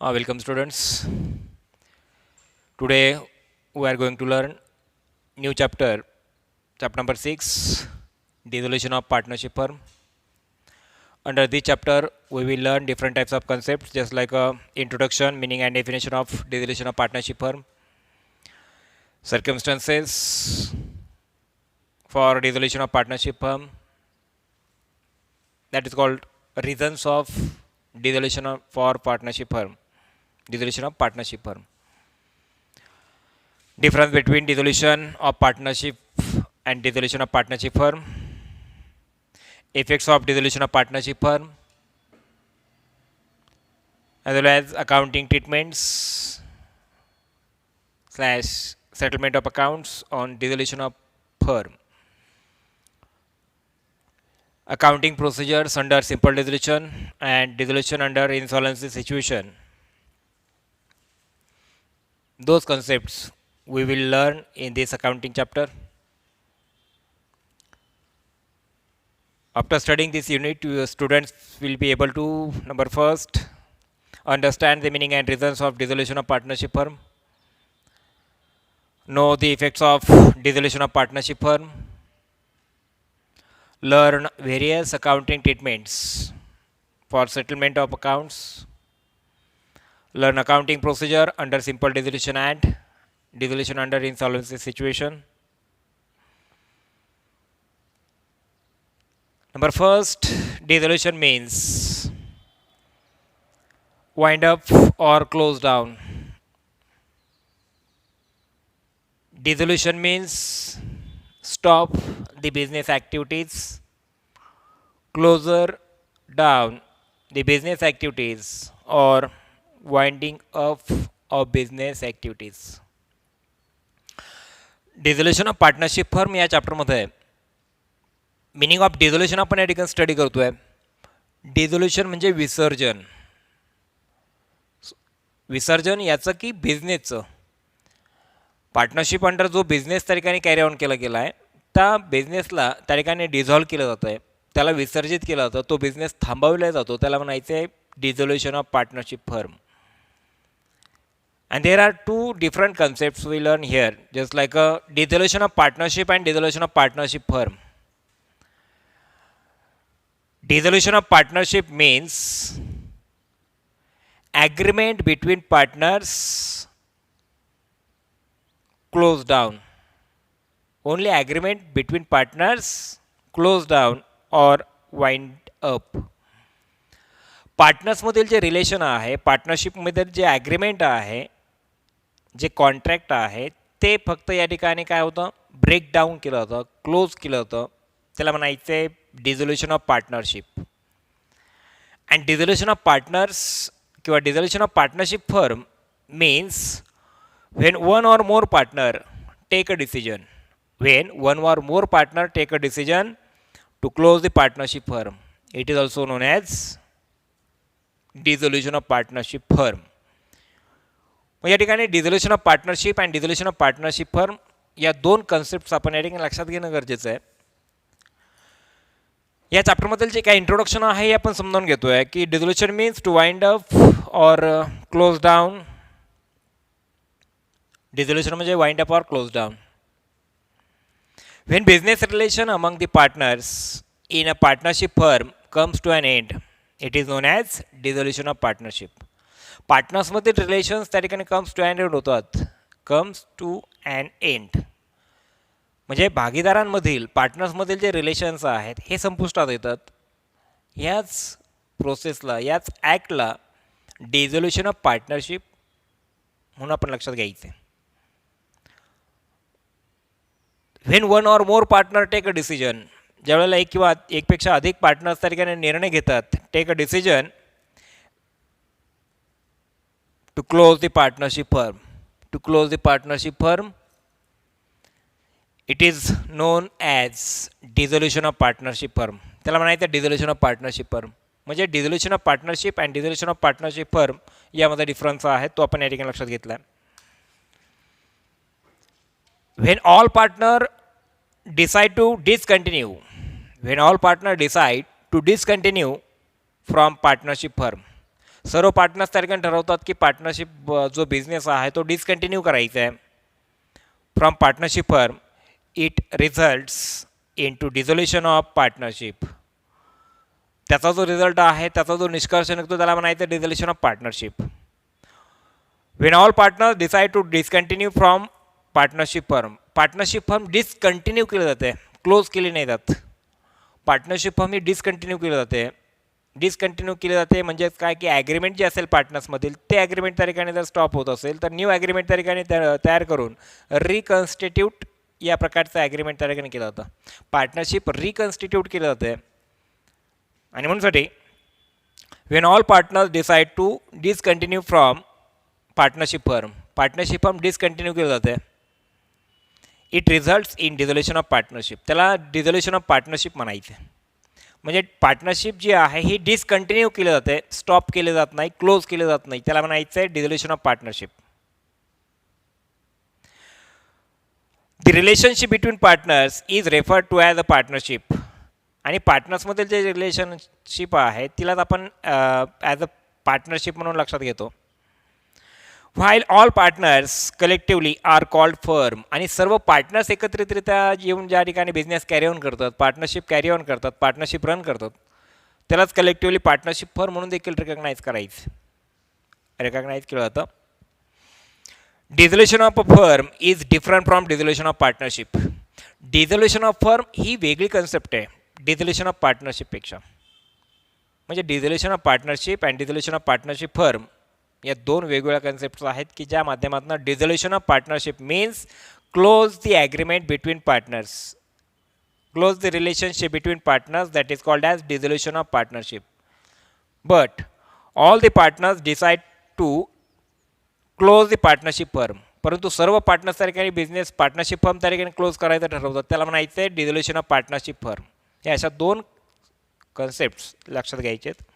Welcome students. Today we are going to learn new chapter, chapter number 6, dissolution of partnership firm. Under this chapter we will learn different types of concepts just like introduction, meaning and definition of dissolution of partnership firm, circumstances for dissolution of partnership firm, that is called reasons of dissolution for partnership firm, dissolution of partnership firm. Difference between dissolution of partnership and dissolution of partnership firm. Effects of dissolution of partnership firm, as well as accounting treatments slash settlement of accounts on dissolution of firm. Accounting procedures under simple dissolution and dissolution under insolvency situation. Those concepts we will learn in this accounting chapter. After studying this unit, your students will be able to, number first, understand the meaning and reasons of dissolution of partnership firm, know the effects of dissolution of partnership firm, learn various accounting treatments for settlement of accounts, learn accounting procedure under simple dissolution and dissolution under insolvency situation. Number first, dissolution means wind up or close down. Dissolution means stop the business activities, closure down the business activities, or winding up of business activities. Dissolution of partnership firm या चॅप्टरमध्ये meaning of dissolution आपण या ठिकाणी study करतोय. Dissolution म्हणजे विसर्जन. विसर्जन याचं की बिझनेसचं. पार्टनरशिप अंडर जो बिझनेस त्या ठिकाणी कॅरी ऑन केला गेला आहे त्या बिझनेसला त्या ठिकाणी डिझॉल्व केलं जातं आहे, त्याला विसर्जित केलं जातं, तो बिझनेस थांबवला जातो, त्याला म्हणायचं आहे dissolution of partnership firm. And there are two different concepts we learn here, just like a dissolution of partnership and dissolution of partnership firm. Dissolution of partnership means agreement between partners close down. Only agreement between partners close down or wind up. पार्टनर्समधील जे relation आहे, पार्टनरशिपमध्ये जे agreement आहे, जे contract आहे, ते फक्त या ठिकाणी काय होतं, ब्रेकडाऊन केलं होतं, क्लोज केलं होतं, त्याला म्हणायचं आहे dissolution of partnership. And dissolution of partners किंवा dissolution of partnership firm means when one or more partner take a decision, when one or more partner take a decision to close the partnership firm, it is also known as dissolution of partnership firm. मग या ठिकाणी dissolution of partnership and dissolution of partnership firm या दोन concepts आपण या ठिकाणी लक्षात घेणं गरजेचं आहे. या चॅप्टरमधील जे काही इंट्रोडक्शन आहे हे आपण समजावून घेतोय की dissolution means to wind up or close down. Dissolution म्हणजे wind up or close down. When business relation among the partners in a partnership firm comes to an end, it is known as dissolution of partnership. पार्टनर्समधील relations त्या ठिकाणी comes to and end होतात. Comes to and end म्हणजे भागीदारांमधील, पार्टनर्समधील जे relations आहेत हे संपुष्टात येतात. याच प्रोसेसला, याच ॲक्टला डिझोल्युशन ऑफ पार्टनरशिप म्हणून आपण लक्षात घ्यायचं आहे. When one or more partner take a decision, ज्यावेळेला एक किंवा एकपेक्षा अधिक पार्टनर्स त्या ठिकाणी निर्णय घेतात, take a decision to close the partnership firm, to close the partnership firm, it is known as dissolution of partnership firm. त्याला म्हणायचं डिझोल्युशन ऑफ पार्टनरशिप फर्म. म्हणजे dissolution of partnership and dissolution of partnership firm यामध्ये difference आहे, तो आपण या ठिकाणी लक्षात घेतला. When all partner decide to discontinue, when all partners decide to discontinue from partnership firm, सर्व पार्टनर्स त्या ठिकाणी ठरवतात की पार्टनरशिप जो बिझनेस आहे तो डिसकंटिन्यू करायचा आहे. From partnership firm it results in to dissolution of partnership. त्याचा जो रिझल्ट आहे, त्याचा जो निष्कर्ष निघतो त्याला म्हणायचं dissolution of partnership. When all partners decide to discontinue from partnership firm discontinue केली जाते, क्लोज केली नाही जात. पार्टनरशिप फर्म ही डिसकंटिन्यू केली जाते म्हणजेच काय की ॲग्रीमेंट जे असेल पार्टनर्समधील ते ॲग्रीमेंट त्या ठिकाणी जर स्टॉप होत असेल तर न्यू ॲग्रीमेंट त्या ठिकाणी तयार करून रिकन्स्टिट्यूट या प्रकारचं ॲग्रीमेंट त्या ठिकाणी केलं जातं. पार्टनरशिप रिकन्स्टिट्यूट केलं जाते आणि म्हणूनसाठी when all partners decide to discontinue from partnership firm discontinue केलं जाते. It results in dissolution of partnership. त्याला डिझोल्युशन ऑफ पार्टनरशिप म्हणायचे. म्हणजे पार्टनरशिप जी आहे ही डिसकंटिन्यू केली जाते, स्टॉप केले जात नाही, क्लोज केले जात नाही, त्याला म्हणायचं आहे dissolution of partnership. The relationship between partners is referred to as a partnership. आणि पार्टनर्समधील जे रिलेशनशिप आहे तिलाच आपण ॲज अ पार्टनरशिप म्हणून लक्षात घेतो. While all partners collectively are called firm. आणि सर्व पार्टनर्स एकत्रितरित्या येऊन ज्या ठिकाणी बिझनेस कॅरी ऑन करतात, पार्टनरशिप कॅरी ऑन करतात, पार्टनरशिप रन करतात, त्यालाच कलेक्टिवली पार्टनरशिप फर्म म्हणून देखील रिकग्नाईज केलं जातं. Dissolution of a firm is different from dissolution of partnership. Dissolution of firm ही वेगळी कन्सेप्ट आहे डिझोल्युशन ऑफ पार्टनरशिपपेक्षा. म्हणजे dissolution of partnership and dissolution of partnership firm या दोन वेगवेगळ्या कन्सेप्ट्स आहेत की ज्या माध्यमातून dissolution of partnership means close the agreement between partners, close the relationship between partners, that is called as dissolution of partnership. But all the partners decide to close the partnership firm. परंतु सर्व partners त्या ठिकाणी business partnership firm त्या ठिकाणी close करायचं ठरवतात, त्याला म्हणायचं आहे डिझोल्युशन ऑफ पार्टनरशिप फर्म. हे अशा दोन कन्सेप्ट्स लक्षात घ्यायचे आहेत.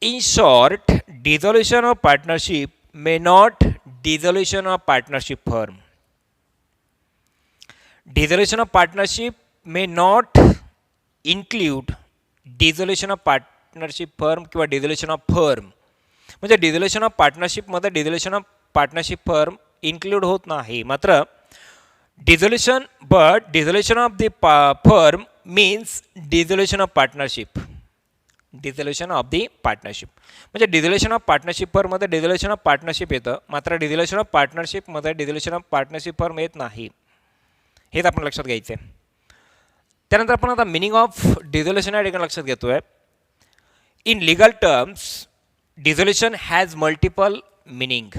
In short, dissolution of partnership may not dissolution of partnership firm. Dissolution of partnership may not include dissolution of partnership firm किंवा dissolution of firm. म्हणजे डिझोल्युशन ऑफ पार्टनरशिपमध्ये dissolution of partnership firm include होत नाही. मात्र dissolution of the firm means dissolution of partnership. Dissolution of the partnership म्हणजे dissolution of partnership फर्ममध्ये dissolution of partnership येतं, मात्र डिझोल्युशन ऑफ पार्टनरशिपमध्ये डिझोल्युशन ऑफ पार्टनरशिप फर्म येत नाही. हेच आपण लक्षात घ्यायचं आहे. त्यानंतर आपण आता मिनिंग ऑफ डिझोल्युशन या ठिकाणी लक्षात घेतो आहे. In legal terms dissolution has multiple meaning.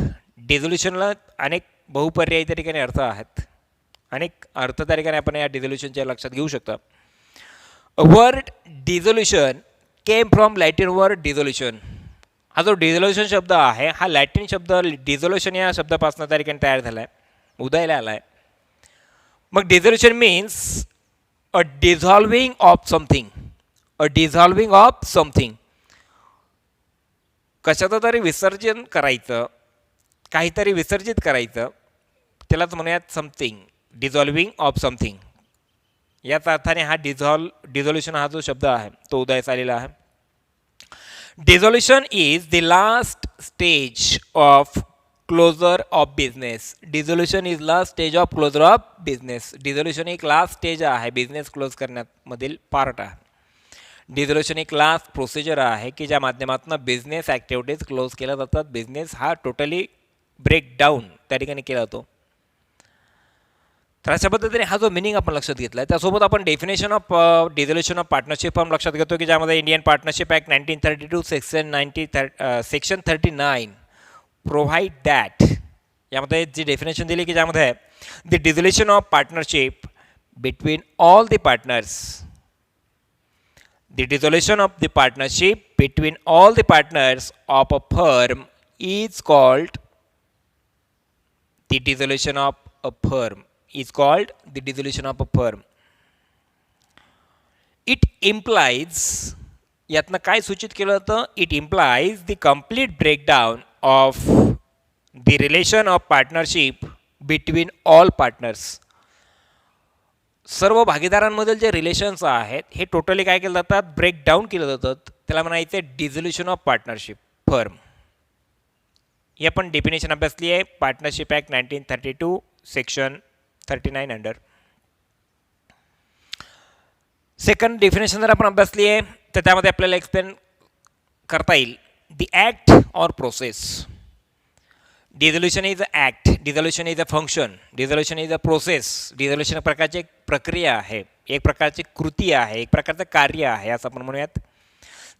डिझोल्युशनला अनेक बहुपर्यायी त्या ठिकाणी अर्थ आहेत, अनेक अर्थ त्या ठिकाणी आपण या डिझोल्युशनच्या लक्षात घेऊ शकता. Word dissolution came from Latin word dissolution. हा जो डिझोल्युशन शब्द आहे हा लॅटिन शब्द डिझोल्युशन या शब्दापासून त्या ठिकाणी तयार झाला आहे, उदयाला आला आहे. मग dissolution means a dissolving of something. A dissolving of something, कशाचं तरी विसर्जन करायचं, काहीतरी विसर्जित करायचं, त्यालाच म्हणूयात समथिंग, डिझॉल्विंग ऑफ समथिंग. याचा अर्थाने हा डिझोल्युशन हा जो शब्द आहे तो उदयास आलेला आहे. Dissolution is the last stage of closure of business. Dissolution is last stage of closure of business. Dissolution एक लास्ट स्टेज आहे बिझनेस क्लोज करण्यामधील पार्ट आहे. डिझोल्युशन एक लास्ट प्रोसिजर आहे की ज्या माध्यमातून बिझनेस ॲक्टिव्हिटीज क्लोज केल्या जातात. बिझनेस हा टोटली ब्रेकडाऊन त्या ठिकाणी केला जातो. तर अशा पद्धतीने हा जो मिनिंग आपण लक्षात घेतला आहे. त्यासोबत आपण definition of dissolution of partnership firm लक्षात घेतो की ज्यामध्ये Indian partnership act 1932 section 39 provide that. यामध्ये जी डेफिनेशन दिली की ज्यामध्ये the dissolution of partnership between all the partners. The dissolution of the partnership between all the partners of a firm is called the dissolution of a firm. Is called the dissolution of a firm. It implies, यातनं काय सूचित केलं जातं? It implies the complete breakdown of the relation of partnership between all partners. सर्व भागीदारांमधील जे relations आहेत हे totally काय केलं जातात? ब्रेकडाऊन केलं जातात. त्याला म्हणायचं डिझोल्युशन ऑफ पार्टनरशिप. फर्म. ही आपण डेफिनेशन अभ्यासली आहे partnership act 1932 section 39 under. Second definition जर आपण अभ्यासली आहे तर त्यामध्ये आपल्याला एक्सप्लेन करता येईल the act or process. Dissolution is a act, dissolution is a function, dissolution is a process. Dissolution प्रकारची एक प्रक्रिया आहे, एक प्रकारची कृती आहे, एक प्रकारचं कार्य आहे असं आपण म्हणूयात.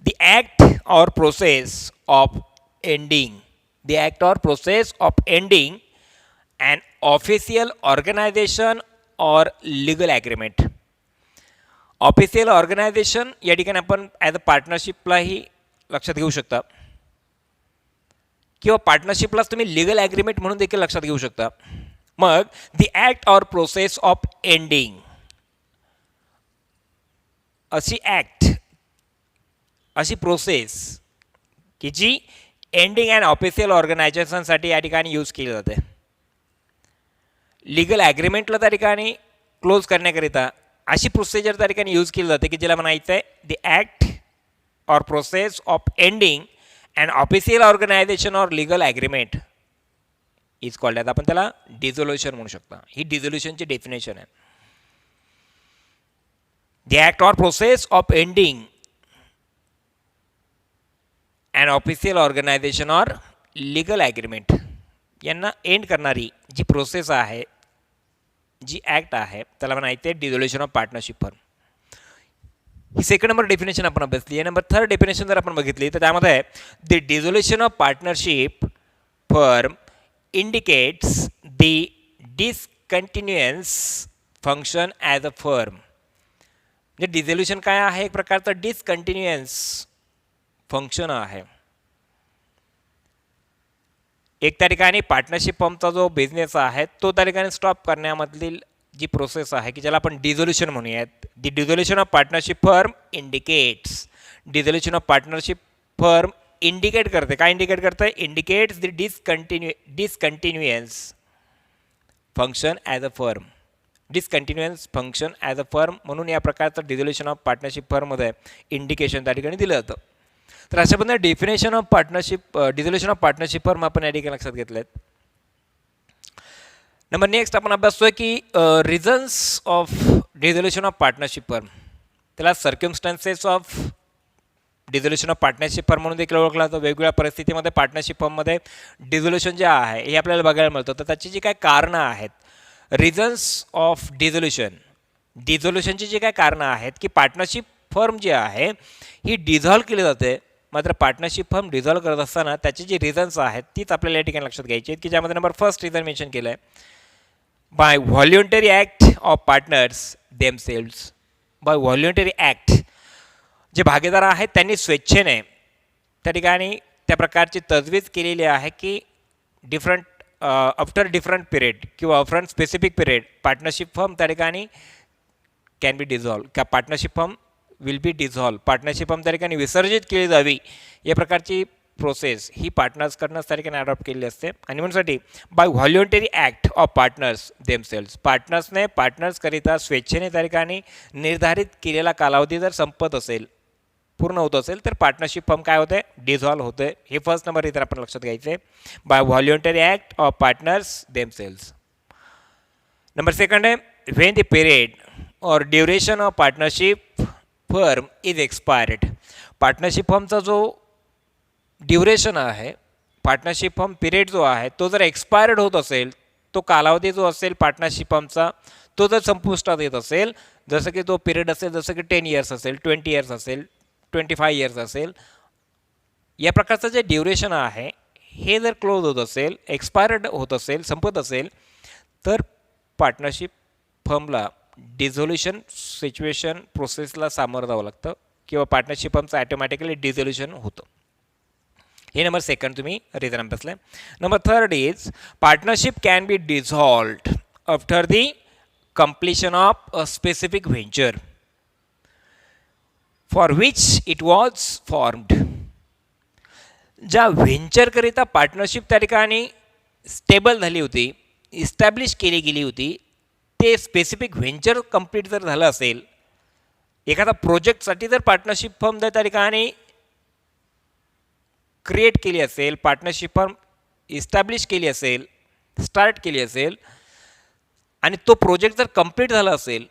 The act or process of ending, the act or process of ending and official organisation or legal agreement. Official organisation या ठिकाणी आपण ॲज अ पार्टनरशिपलाही लक्षात घेऊ शकता किंवा पार्टनरशिपलाच तुम्ही लिगल ॲग्रीमेंट म्हणून देखील लक्षात घेऊ शकता. मग the act or process of ending, अशी ॲक्ट, अशी प्रोसेस की जी एंडिंग अँड ऑफिशियल ऑर्गनायझेशनसाठी या ठिकाणी यूज केली जाते. लिगल ॲग्रीमेंटला त्या ठिकाणी क्लोज करण्याकरिता अशी प्रोसिजर त्या ठिकाणी यूज केली जाते की जिला म्हणायचं आहे the act or process of ending and official organisation or legal agreement is called as, आपण त्याला डिझोल्युशन म्हणू शकता. ही डिझोल्युशनची डेफिनेशन आहे. The act or process of ending and official organisation or legal agreement यांना एंड करणारी जी प्रोसेस आहे, जी ॲक्ट आहे, त्याला म्हणायचे डिझोल्युशन ऑफ पार्टनरशिप फर्म. ही सेकंड नंबर डेफिनेशन आपण अभ्यासली आहे. नंबर थर्ड डेफिनेशन जर आपण बघितली तर त्यामध्ये the dissolution of partnership firm indicates the discontinuance function as a firm. म्हणजे डिझोल्युशन काय आहे, एक प्रकारचं डिसकंटिन्युअन्स फंक्शन आहे. एक त्या ठिकाणी पार्टनरशिप फर्मचा जो बिझनेस आहे तो त्या ठिकाणी स्टॉप करण्यामधील जी प्रोसेस आहे की ज्याला आपण डिझोल्युशन म्हणूयात. The dissolution of partnership firm indicates, dissolution of partnership firm indicate करते, काय इंडिकेट करते, indicates the discontinuance function as a firm. Discontinuance function as a firm म्हणून या प्रकारचं डिझोल्युशन ऑफ पार्टनरशिप फर्ममध्ये इंडिकेशन त्या ठिकाणी दिलं जातं. तर अशा पद्धतीने definition of partnership, dissolution of partnership firm आपण या ठिकाणी लक्षात घेतलेत. नंबर नेक्स्ट आपण अभ्यासतोय की reasons of dissolution of partnership firm. त्याला circumstances of dissolution of partnership firm म्हणून देखील ओळखला जातो. वेगवेगळ्या परिस्थितीमध्ये पार्टनरशिप फर्ममध्ये डिझोल्युशन जे आहे हे आपल्याला बघायला मिळतं. तर त्याची जी काय कारणं आहेत, रिझन्स ऑफ डिझोल्युशन, डिझोल्युशनची जी काय कारणं आहेत की पार्टनरशिप फर्म जी आहे ही डिझॉल्व केली जाते. मात्र पार्टनरशिप फर्म डिझॉल्व करत असताना त्याची जी रिझन्स आहेत तीच आपल्याला या ठिकाणी लक्षात घ्यायची आहेत की ज्यामध्ये नंबर फर्स्ट रिझन मेन्शन केलं आहे by voluntary act of partners themselves. By voluntary act, जे भागीदार आहेत त्यांनी स्वेच्छेने त्या ठिकाणी त्या प्रकारची तजवीज केलेली आहे की डिफरंट आफ्टर डिफरंट पिरियड किंवा after specific period partnership firm त्या ठिकाणी कॅन बी डिझॉल्व, का partnership firm will be dissolve, partnership firm त्या ठिकाणी विसर्जित केली जावी. या प्रकारची प्रोसेस ही पार्टनर्सकडनंच त्या ठिकाणी अडॉप्ट केलेली असते. आणि म्हणूनसाठी by voluntary act of partners themselves, पार्टनर्सने पार्टनर्सकरिता स्वेच्छेने त्या ठिकाणी निर्धारित केलेला कालावधी जर संपत असेल, पूर्ण होत असेल तर पार्टनरशिप फर्म काय होते, डिझॉल्व होते. हे फर्स्ट नंबर इतर आपण लक्षात घ्यायचं आहे, by voluntary act of partners themselves. Number second आहे व्हेन द पिरियड और duration of partnership firm is expired. Partnership फर्मचा जो ड्युरेशन आहे, पार्टनरशिप फर्म पिरियड जो आहे तो जर एक्सपायर्ड होत असेल, तो कालावधी जो असेल पार्टनरशिप फर्मचा तो जर संपुष्टात येत असेल, जसं की तो पिरियड असेल, जसं की 10 इयर्स असेल, 20 इयर्स असेल, 25 इयर्स असेल, या प्रकारचं जे ड्युरेशन आहे हे जर क्लोज होत असेल, एक्सपायर्ड होत असेल, संपत असेल, तर पार्टनरशिप फर्मला डिझोल्युशन सिच्युएशन प्रोसेसला सामोरं जावं लागतं किंवा पार्टनरशिप फर्मचं ॲटोमॅटिकली डिझोल्युशन होतं. हे नंबर सेकंड तुम्ही रिझन अभ्यासलं. Number third is partnership can be dissolved after the completion of a specific venture for which it was formed. ज्या व्हेंचरकरिता पार्टनरशिप त्या ठिकाणी स्टेबल झाली होती, इस्टॅब्लिश केली गेली होती, ते स्पेसिफिक व्हेंचर कंप्लीट जर झालं असेल, एखादा प्रोजेक्टसाठी जर पार्टनरशिप फर्म त्या ठिकाणी क्रिएट केली असेल, पार्टनरशिप फर्म इस्टॅब्लिश केली असेल, स्टार्ट केली असेल आणि तो प्रोजेक्ट जर कंप्लीट झाला असेल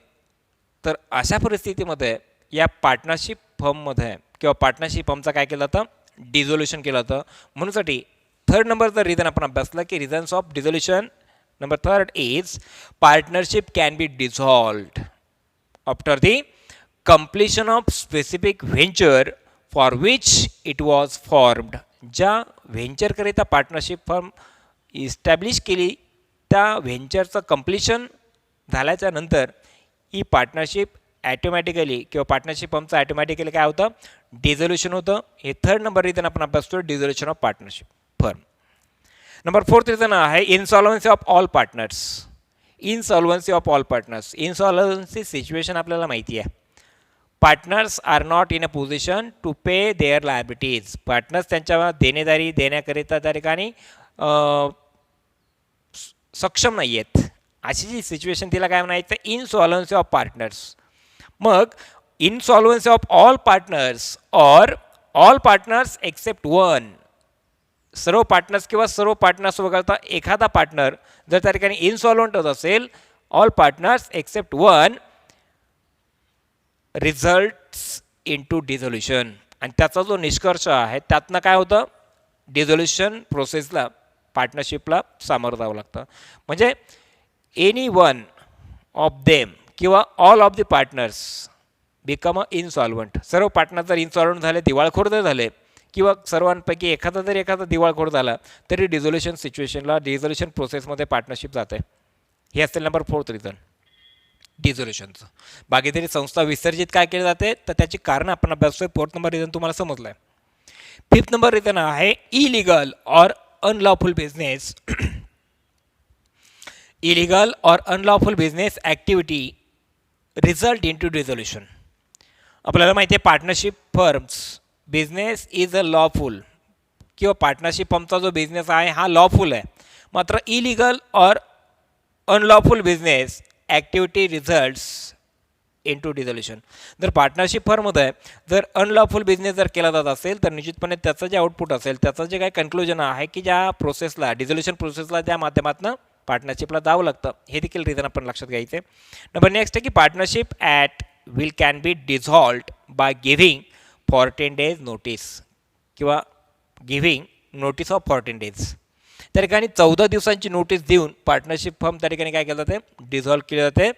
तर अशा परिस्थितीमध्ये या पार्टनरशिप फर्ममध्ये किंवा पार्टनरशिप फर्मचा काय केलं जातं, डिझोल्युशन केलं जातं. म्हणूनसाठी थर्ड नंबरचं रिझन आपण अभ्यासलं की reasons of dissolution number third is partnership can be dissolved after the completion of specific venture for which it was formed. ज्या व्हेंचरकरिता पार्टनरशिप फर्म इस्टॅब्लिश केली त्या व्हेंचरचं कंप्लिशन झाल्याच्या नंतर ही पार्टनरशिप ॲटोमॅटिकली किंवा पार्टनरशिप फर्मचं ॲटोमॅटिकली काय होतं, डिझोल्युशन होतं. हे थर्ड नंबर रिझन आपण अभ्यासतो, dissolution of partnership firm. Number fourth reason आहे insolvency of all partners. Insolvency of all partners. Insolvency situation आपल्याला माहिती आहे. Partners are not in a position to pay their liabilities. Partners त्यांच्या देणेदारी देण्याकरिता त्या ठिकाणी सक्षम नाही आहेत. अशी जी सिच्युएशन तिला काय म्हणायचं, इनसॉल्व्हन्सी ऑफ पार्टनर्स. मग insolvency of all partners or all partners except one. सर्व पार्टनर्स किंवा सर्व पार्टनर्स वगळता एखादा पार्टनर जर त्या ठिकाणी इनसॉल्व्हंट होत असेल, all partners except one results into dissolution. आणि त्याचा जो निष्कर्ष आहे त्यातनं काय होतं, डिझोल्युशन प्रोसेसला पार्टनरशिपला सामोरं जावं लागतं. म्हणजे एनी वन ऑफ देम किंवा all of the partners become a insolvent. सर्व पार्टनर जर इनसॉल्व्हंट झाले, दिवाळखोर जर झाले किंवा सर्वांपैकी एखादा दिवाळखोर झाला तरी डिझोल्युशन सिच्युएशनला डिझोल्युशन प्रोसेसमध्ये पार्टनरशिप जाते. हे असेल नंबर फोर्थ रिझन डिझोल्युशनचं. बाकीतरी संस्था विसर्जित काय केले जाते तर त्याची कारणं आपण अभ्यासतोय. फोर्थ नंबर रिझन तुम्हाला समजलं आहे. फिफ्थ नंबर रिझन आहे illegal or unlawful business. Illegal or unlawful business activity result in to dissolution. आपल्याला माहिती आहे partnership firms business is a lawful किंवा पार्टनरशिप फर्मचा जो बिझनेस आहे हा लॉफुल आहे. मात्र illegal or unlawful business activity results in to dissolution. जर पार्टनरशिप फर्ममध्ये जर अनलॉफुल बिझनेस जर केला जात असेल तर निश्चितपणे त्याचं जे आउटपुट असेल, त्याचं जे काही कन्क्लुजन आहे की ज्या प्रोसेसला डिझोल्युशन प्रोसेसला त्या माध्यमातून पार्टनरशिपला जावं लागतं, हे देखील रिझन आपण लक्षात घ्यायचं आहे. नंबर नेक्स्ट आहे की partnership at will can be dissolved by giving 14 days notice किंवा गिव्हिंग नोटीस ऑफ 14 days. त्या ठिकाणी 14 दिवसांची नोटीस देऊन पार्टनरशिप फर्म त्या ठिकाणी काय केलं जाते, डिझॉल्व केले जाते.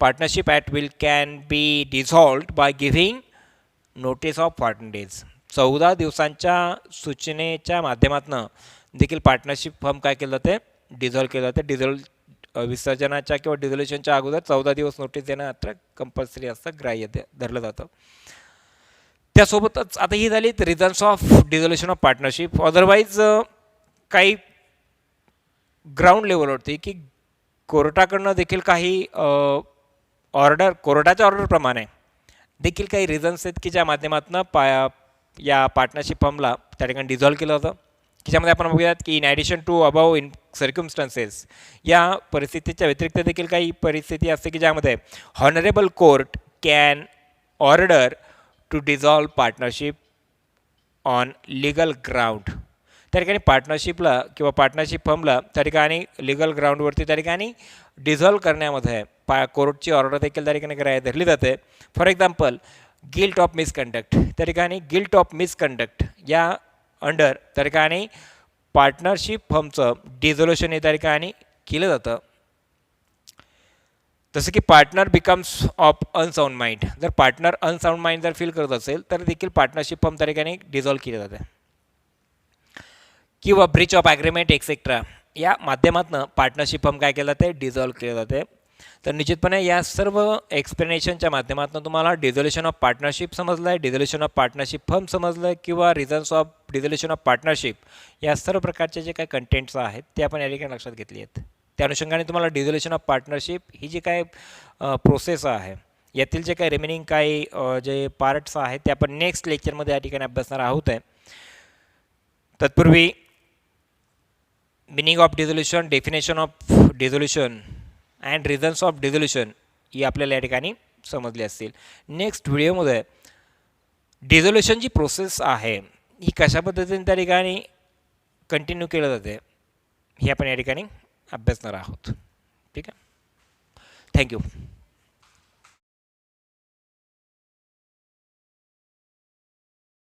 Partnership at will can be dissolved by giving notice of 14 days. 14 दिवसांच्या सूचनेच्या माध्यमातून देखील पार्टनरशिप फर्म काय केलं जाते, डिझॉल्व केलं जाते. विसर्जनाच्या किंवा डिझोल्युशनच्या अगोदर 14 दिवस नोटीस देणं आता कंपल्सरी असतं, ग्राह्य धरलं जातं. त्यासोबतच आता ही झाली reasons of dissolution of partnership. Otherwise काही ग्राउंड लेवलवरती की कोर्टाकडनं देखील काही कोर्टाच्या ऑर्डरप्रमाणे देखील काही रिझन्स आहेत की ज्या माध्यमातून या पार्टनरशिप फर्मला त्या ठिकाणी डिझॉल्व केलं होतं. की ज्यामध्ये आपण बघूयात की in addition to above in circumstances, या परिस्थितीच्या व्यतिरिक्त देखील काही परिस्थिती असते की ज्यामध्ये honourable court can order to dissolve partnership on legal ground. त्या ठिकाणी पार्टनरशिपला किंवा पार्टनरशिप फर्मला त्या ठिकाणी लिगल ग्राउंडवरती त्या ठिकाणी डिझॉल्व करण्यामध्ये कोर्टची ऑर्डर देखील त्या ठिकाणी ग्राह्य धरली जाते. For example guilt of misconduct. त्या ठिकाणी गिल्ट ऑफ मिसकंडक्ट या अंडर त्या ठिकाणी पार्टनरशिप फर्मचं डिझोल्युशन हे त्या ठिकाणी केलं जातं. जसं की partner becomes of unsound mind. जर पार्टनर अनसाउंड माइंड जर फील करत असेल तर देखील पार्टनरशिप फर्म त्या ठिकाणी डिझॉल्व केली जाते. किंवा ब्रीच ऑफ ॲग्रीमेंट एक्सेट्रा या माध्यमातून पार्टनरशिप फर्म काय केलं जाते, डिझॉल्व केले जाते. तर निश्चितपणे या सर्व एक्सप्लेनेशनच्या माध्यमातून तुम्हाला डिझोल्युशन ऑफ पार्टनरशिप समजलं आहे, डिझोल्युशन ऑफ पार्टनरशिप फर्म समजलं आहे किंवा reasons of dissolution of partnership या सर्व प्रकारचे जे काही कंटेंट्स आहेत ते आपण या ठिकाणी लक्षात घेतली आहेत. त्या अनुषंगाने तुम्हाला डिझोल्युशन ऑफ पार्टनरशिप ही जी काय प्रोसेस आहे यातील जे काही रिमेनिंग काही जे पार्ट्स आहेत ते आपण नेक्स्ट लेक्चरमध्ये या ठिकाणी अभ्यासणार आहोत आहे. तत्पूर्वी meaning of dissolution, definition of dissolution and reasons of dissolution ही आपल्याला या ठिकाणी समजली असतील. नेक्स्ट व्हिडिओमध्ये डिझोल्युशन जी प्रोसेस आहे ही कशा पद्धतीने त्या ठिकाणी कंटिन्यू केलं जाते हे आपण या ठिकाणी अभ्यासणार आहोत. ठीक आहे. थँक्यू.